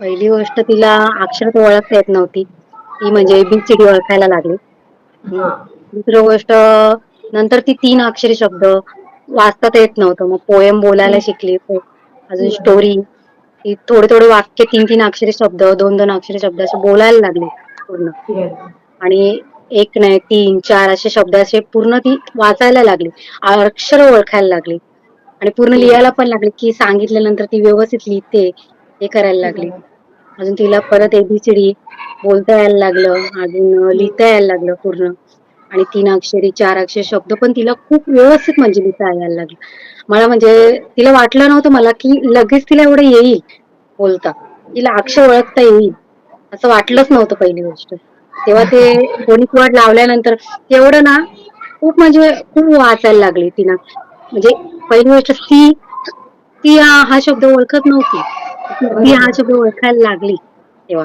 पहिली गोष्ट तिला अक्षर ओळखता येत नव्हती. ती म्हणजे ABCD ओळखायला लागली. हं. हा. दुसरी गोष्ट नंतर ती 3 अक्षरी शब्द वाचता येत नव्हतं. मग पोएम बोलायला शिकली. अजून बरोबर. स्टोरी. ती थोडे-थोडे वाक्य 3-3 अक्षरी शब्द, 2-2 अक्षरी शब्द असे बोलायला लागली पूर्ण. बरोबर. आणि 1 नाही 3, 4 असे शब्द असे पूर्ण ती वाचायला लागली. अक्षर ओळखायला लागली. आणि पूर्ण लिहायला पण लागली, की सांगितल्यानंतर ती व्यवस्थित लिहिते, हे करायला लागली. बरोबर. अजून तिला परत ABCD बोलता यायला लागलं. अजून लिहिता यायला लागलं पूर्ण. आणि 3 अक्षरी, 4 अक्षरी शब्द पण तिला खूप व्यवस्थित म्हणजे लिहिता यायला लागले. मला म्हणजे तिला वाटलं नव्हतं मला, की लगेच तिला एवढं येईल बोलता. तिला अक्षर ओळखता येईल, असं वाटलंच नव्हतं पहिली गोष्ट. तेव्हा ते फोनिक वर्ड लावल्यानंतर तेवढं ना खूप म्हणजे खूप वाचायला लागली तिनं. म्हणजे पहिली गोष्ट सी, ती हा शब्द ओळखत नव्हती. ती सी हा बरोबर. शब्द ओळखायला लागली तेव्हा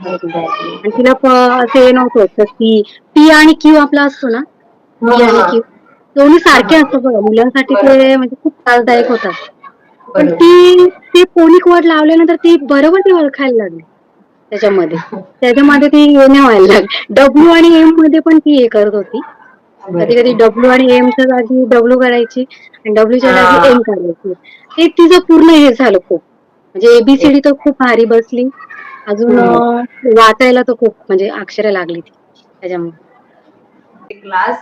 पासून. एक्झॅक्टली. आणि तिला असं हे नव्हतं होत का सी, पी आणि क्यू आपला असतो ना, हा पी आणि हा क्यू दोन्ही हा सारखे हा. असतात बघा. मुलांसाठी बरोबर. ते म्हणजे खूप त्रासदायक होतात. पण बरोबर. ती ते फोनिक वर्ड लावल्यानंतर ती बरोबर ती ओळखायला लागली त्याच्यामध्ये. त्याच्यामध्ये ती हे नाही व्हायला लागली. डब्ल्यू आणि एम मध्ये पण ती हे करत होती. कधी-कधी बरोबर. डब्ल्यू आणि एमच्या जागी डब्ल्यू करायची आणि डब्ल्यूच्या जागी हा. एम करायची. ते तिचं पूर्ण हे झालं खूप. म्हणजे एक. ABCD तर खूप भारी बसली. अजून वाचायला तर खूप म्हणजे अक्षरं लागली ती त्याच्यामुळे. क्लास.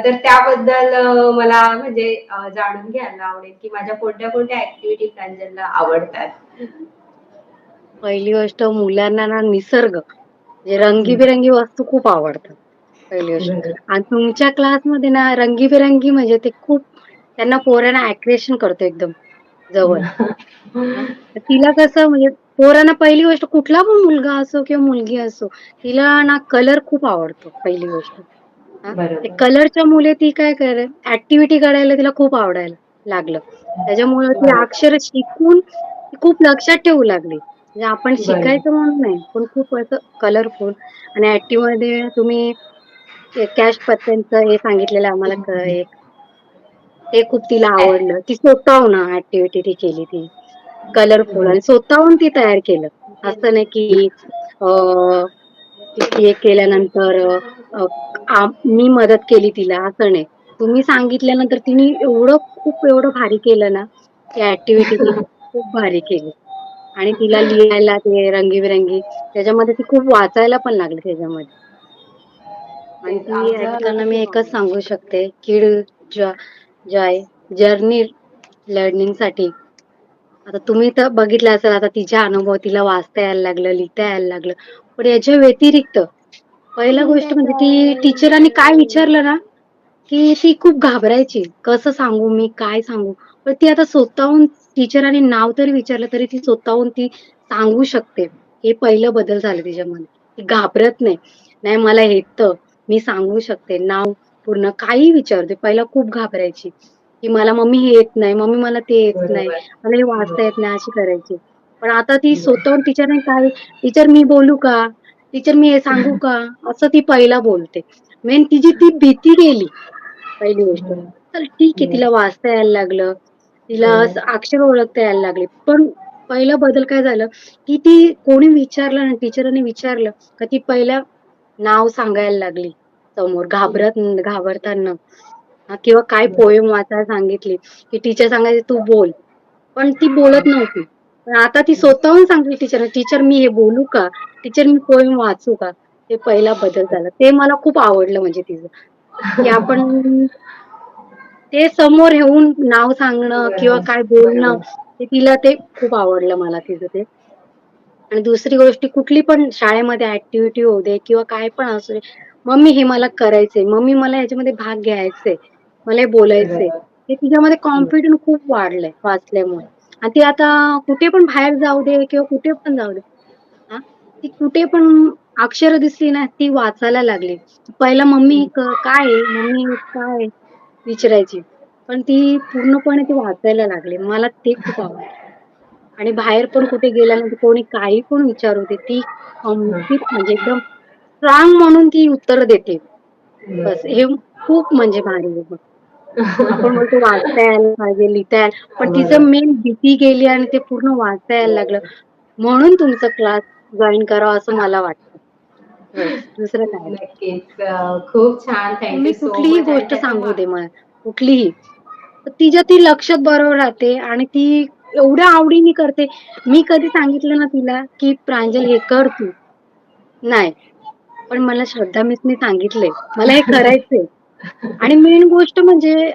तर त्याबद्दल मला म्हणजे जाणून घ्यायला आवडेल की माझ्या कोणत्या कोणत्या ऍक्टिव्हिटी प्रांजलला आवडतात. पहिली गोष्ट मुलांना ना निसर्ग म्हणजे हम्म. रंगीबेरंगी वस्तू खूप आवडतात. पहिली गोष्ट. बरोबर. आणि तुमच्या क्लासमध्ये ना रंगीबेरंगी म्हणजे ते खूप त्यांना पोरांना अट्रॅक्शन करतो एकदम जवळ. हां. तर तिला कसं म्हणजे पोरांना पहिली गोष्ट कुठला पण मुलगा असो किंवा मुलगी असो, तिला ना कलर खूप आवडतो पहिली गोष्ट. हां. ते बरोबर. कलरच्या मुले ती काय करेल ॲक्टिव्हिटी करायला तिला खूप आवडायला लागलं. त्याच्यामुळे ती बरोबर. अक्षरं शिकून ती खूप लक्षात ठेवू लागली. म्हणजे आपण बरोबर. शिकायचं म्हणून नाही, पण खूप असं कलरफुल आणि ॲक्टिव्हमध्ये तुम्ही ते कॅश पत्त्यांचं हे सांगितलेलं आम्हाला एक ते खूप तिला आवडलं. ती स्वतःहून ॲक्टिव्हिटी ती केली ती. कलरफुल आणि स्वतःहून ती तयार केलं. असं नाही की अ, ती हे केल्यानंतर अ, मी मदत केली तिला असं नाही. तुम्ही सांगितल्यानंतर तिने खूप एवढं भारी केलं ना, ती ॲक्टिव्हिटी तिने खूप भारी केली. आणि तिला लिहायला ते रंगीबेरंगी त्याच्यामध्ये ती खूप वाचायला पण लागली त्याच्यामध्ये. आणि तेच ती आमचं. ऐकताना मी एकच सांगू शकते, किड जॉ जॉय जर्नी लर्निंगसाठी. आता तुम्ही तर बघितलं असेल आता तिच्या अनुभव तिला वाचता यायला लागलं, लिहिता यायला लागलं. पण याच्या व्यतिरिक्त पहिला गोष्ट म्हणजे ती टीचरांनी काय विचारलं ना, की ती खूप घाबरायची. कसं सांगू मी? काय सांगू? पण ती आता स्वतःहून टीचरांनी नाव तरी विचारलं तरी ती स्वतःहून ती सांगू शकते. हे पहिलं बदल झालं तिच्यामध्ये. ती घाबरत नाही. नाही मला येतं, मी सांगू शकते. नाव पूर्ण काहीही विचारते. पहिला खूप घाबरायची, की मला मम्मी हे येत नाही, मम्मी मला ते येत नाही, बरोबर. मला हे वाचता येत नाही अशी करायची. पण आता ती बरोबर. स्वतःहून टीचरने काय, "टीचर मी बोलू का? टीचर मी हे सांगू का?" असं ती पहिला बोलते. मेन तिची ती भीती गेली पहिली गोष्ट. चल ठीक आहे तिला वाचता यायला लागलं. तिला अक्षर ओळखता यायला लागले. पण पहिला बदल काय झालं, की ती कोणी विचारलं ना टीचरांनी विचारलं, का ती पहिला नाव सांगायला लागली समोर घाबरताना. किंवा काय पोएम वाचायला सांगितली, की टीचर सांगायची, "तू बोल." पण ती बोलत नव्हती. पण आता ती स्वतःहून सांगते टीचरला, "टीचर मी हे बोलू का? टीचर मी पोएम वाचू का?" ते पहिला बदल झाला. ते मला खूप आवडलं म्हणजे तिचं, की आपण ते समोर येऊन नाव सांगणं किंवा काय बोलणं, बरोबर. ते तिला ते खूप आवडलं मला तिचं ते. आणि दुसरी गोष्ट कुठली पण शाळेमध्ये ॲक्टिव्हिटी होऊ दे किंवा काय पण असू दे, "मम्मी हे मला करायचंय. मम्मी मला ह्याच्यामध्ये भाग घ्यायचंय. मला हे बोलायचंय." बरोबर. हे तिच्यामध्ये कॉन्फिडन्स खूप वाढलंय वाचल्यामुळे. आणि ती आता कुठे पण बाहेर जाऊ दे किंवा कुठे पण जाऊ दे, हां, ती कुठे पण अक्षरं दिसली ना, ती वाचायला लागली. पहिला "मम्मी काय आहे? मम्मी हे काय आहे?" विचारायची. पण ती पूर्णपणे ती वाचायला लागली. मला ते खूप आवडलं. आणि बाहेर पण कुठे गेल्यानंतर कोणी काही पण विचारू दे, ती खंबीर म्हणजे एकदम स्ट्राँग म्हणून ती उत्तर देते. बस हे खूप म्हणजे भारी आहे बघ. आपण बोलतो वाचता यायला पाहिजे, लिहिता यायला पण तिचं बरोबर. मेन भीती गेली आणि ते पूर्ण वाचता यायला लागलं. म्हणून तुमचा क्लास जॉइन करावा असं मला वाटतं. बस दुसरं काय नाही. नक्कीच. खूप छान. थँक तुम्ही यू सो कुठलीही मच. आणि गोष्ट त्याचं सांगू दे मला, कुठलीही. तर तिच्या ती लक्षात बरोबर राहते आणि ती एवढ्या आवडीने करते. मी कधी सांगितलं ना तिला, की "प्रांजल हे कर तू." नाही. पण मला श्रद्धा मिसनी सांगितलंय. मला हे करायचंय. आणि मेन गोष्ट म्हणजे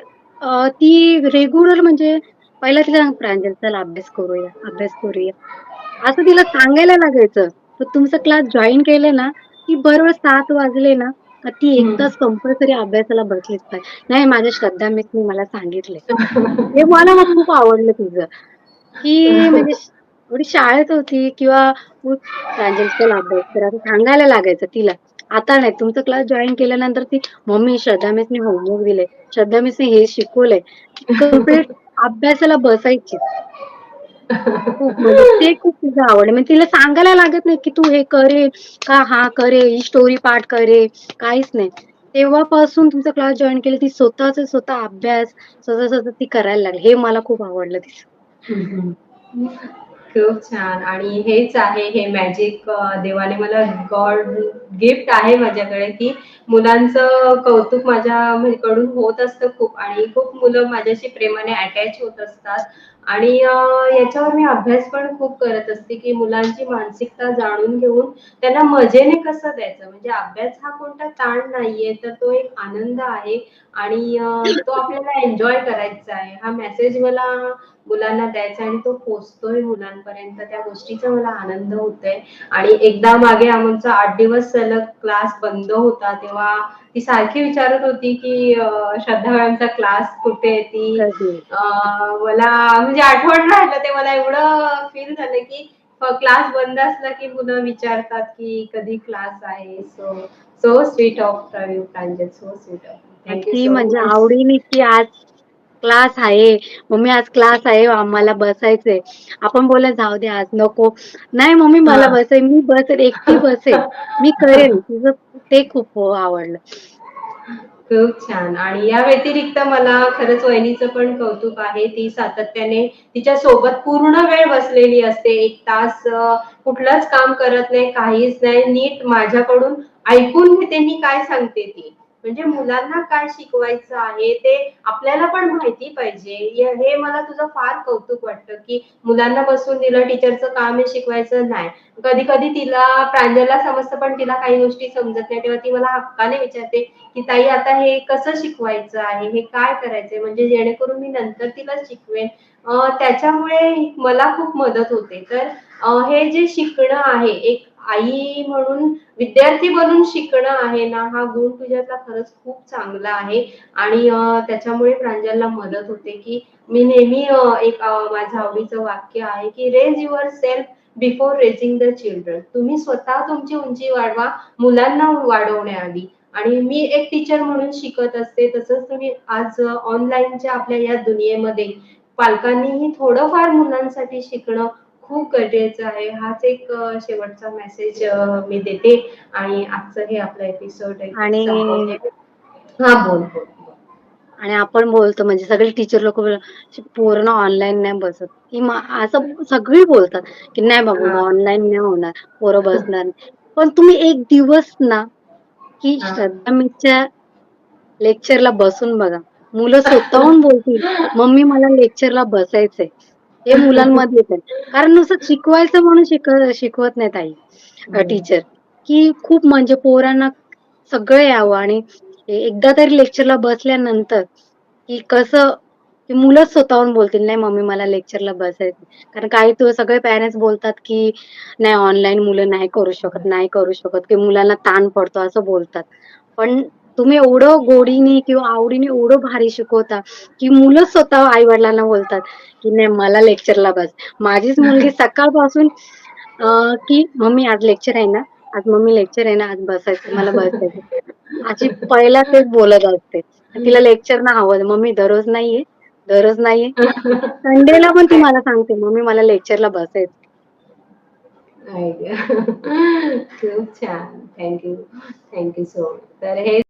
ती रेग्युलर म्हणजे पहिला तिला सांग, "प्रांजल चल अभ्यास करूया, अभ्यास करूया." असं तिला सांगायला लागायचं. तर तुमचा क्लास जॉइन केले ना, ती बरोबर 7 वाजले ना, का ती 1 तास कंपल्सरी अभ्यासाला बसलीच पाहिजे. नाही माझ्या श्रद्धा मिसनी मला सांगितलंय. हे मला मग खूप आवडलं तिचं, की म्हणजे एवढी शाळेत होती किंवा उठ प्रांजल चल अभ्यास कर असं सांगायला लागायचं तिला. आता नाही. तुमचा क्लास जॉइन केल्यानंतर ती मम्मी श्रद्धा मिसनी होमवर्क दिलंय. श्रद्धा मिसनी हे शिकवलंय. ती कंप्लीट अभ्यासाला बसायची. खूप म्हणजे ते खूप तिचं आवड म्हणजे तिला सांगायला लागत नाही, की "तू हे कर रे." का "हां, कर रे, ही स्टोरी पाठ कर रे." काहीच नाही. तेव्हापासून तुमचा क्लास जॉइन केला ती स्वतःचा स्वतः अभ्यास स्वतः ती करायला लागली. हे मला खूप आवडलं तिचं. खूप छान. आणि हेच आहे, हे मॅजिक देवाने मला गॉड गिफ्ट आहे माझ्याकडे, की मुलांचं कौतुक माझ्या म्हणजे कडून होत असतं खूप, आणि खूप मुलं माझ्याशी प्रेमाने अटॅच होत असतात. आणि याच्यावर मी अभ्यास पण खूप करत असते, की मुलांची मानसिकता जाणून घेऊन त्यांना मजेने कसं द्यायचं. म्हणजे अभ्यास हा कोणता ताण नाहीये, तर तो एक आनंद आहे. आणि तो आपल्याला एन्जॉय करायचा आहे. हा मेसेज मला मुलांना द्यायचा आणि तो पोहोचतोय मुलांपर्यंत, त्या गोष्टीचा मला आनंद होतोय. आणि एकदा मागे आमचा 8 दिवस सलग क्लास बंद होता, तेव्हा ती सारखी विचारत होती, की श्रद्धा मॅमचा क्लास कुठे आहे? ती कधी मला म्हणजे आठवण राहिलं ते मला एवढं फील झालं, की क्लास बंद असला की मुलं विचारतात, की कधी क्लास आहे. So so sweet of you Pranjal, so sweet of you. Thank you ती सो म्हणजे मच. आवडीने की आज क्लास आहे. मम्मी आज क्लास आहे आम्हाला बसायचंय. आपण बोललं जाऊ दे आज नको. नाही मम्मी मला हां. बसाय मी बसेल, एकटी बसेल. मी करेल. तिचं ते खूप आवडलं. खूप छान. आणि या व्यतिरिक्त मला खरंच वहिनीचं पण कौतुक आहे. ती सातत्याने तिच्या सोबत पूर्ण वेळ बसलेली असते. 1 तास कुठलंच काम करत नाही, काहीच नाही. नीट माझ्याकडून ऐकून घेते मी काय सांगते ती. म्हणजे मुलांना काय शिकवायचं आहे ते आपल्याला पण माहिती पाहिजे. हे मला तुझं फार कौतुक वाटतं, की मुलांना बसवून दिलं, टीचरचं काम आहे शिकवायचं नाही. कधी-कधी तिला प्रांजलला समजतं, पण तिला काही गोष्टी समजत नाही. तेव्हा ती मला हक्काने विचारते, की ताई आता हे कसं शिकवायचं आहे? हे काय करायचंय? म्हणजे जेणेकरून मी नंतर तिला शिकवेन. त्याच्यामुळे मला खूप मदत होते. तर हे जे शिकणं आहे, एक आई म्हणून विद्यार्थी बनून शिकणं आहे ना, हा गुण तुझ्यातला खरंच खूप चांगला आहे. आणि त्याच्यामुळे प्रांजलला मदत होते, की मी नेहमी एक माझं आवडीचं वाक्य आहे, की raise yourself before raising the children. तुम्ही स्वतः तुमची उंची वाढवा, मुलांना वाढवण्याआधी. आणि मी एक टीचर म्हणून शिकत असते. तसंच तुम्ही आज ऑनलाईनच्या आपल्या या दुनियेमध्ये पालकांनीही थोडंफार मुलांसाठी शिकणं खूप गरजेचं आहे. हाच एक शेवटचा मेसेज मी देते. आणि आजचं हे आपलं एपिसोड इथेच आणि संपवते. हां, बोल, बोल, बोल. आणि आपण बोलतो म्हणजे सगळे टीचर लोकं पोरं ऑनलाईन नाही बसत. की असं सगळी बोलतात, की "नाही बाबा हां, ऑनलाईन नाही होणार, पोरं बसणार नाही." पण तुम्ही एक दिवस ना, की हां. श्रद्धा मिसच्या लेक्चरला बसून बघा. मुलं स्वतःहून बोलतील, "मम्मी मला लेक्चरला बसायचंय." हे मुलांमध्ये येतं. कारण नुसतं शिकवायचं म्हणून शिकवत नाहीत आई हं. टीचर, की खूप म्हणजे पोरांना सगळं यावं आणि एकदा तरी लेक्चरला बसल्यानंतर, की कसं की मुलंच स्वतःहून बोलतील, "नाही मम्मी मला लेक्चरला बसायचंय." कारण काही तो सगळे पॅरेंट्स बोलतात, की "नाही ऑनलाईन मुलं नाही करू शकत, नाही करू शकत," की मुलांना ताण पडतो असं बोलतात. पण तुम्ही एवढं गोडीने किंवा आवडीने एवढं भारी शिकवता, की मुलं स्वतः आई-वडिलांना बोलतात, की "नाही मला लेक्चरला बस." माझीच मुलगी सकाळपासून की "मम्मी आज लेक्चर आहे ना? आज मम्मी लेक्चर आहे ना? आज बसायचं मला बसायचं." अशी पहिला तेच बोलत असते. तिला लेक्चर ना हवं. "मम्मी दररोज नाहीये, दररोज नाहीये." संडेला पण ती मला सांगते, "मम्मी मला लेक्चरला बसायचं." आई गं! खूप छान. Thank you. Thank you so much. तर हे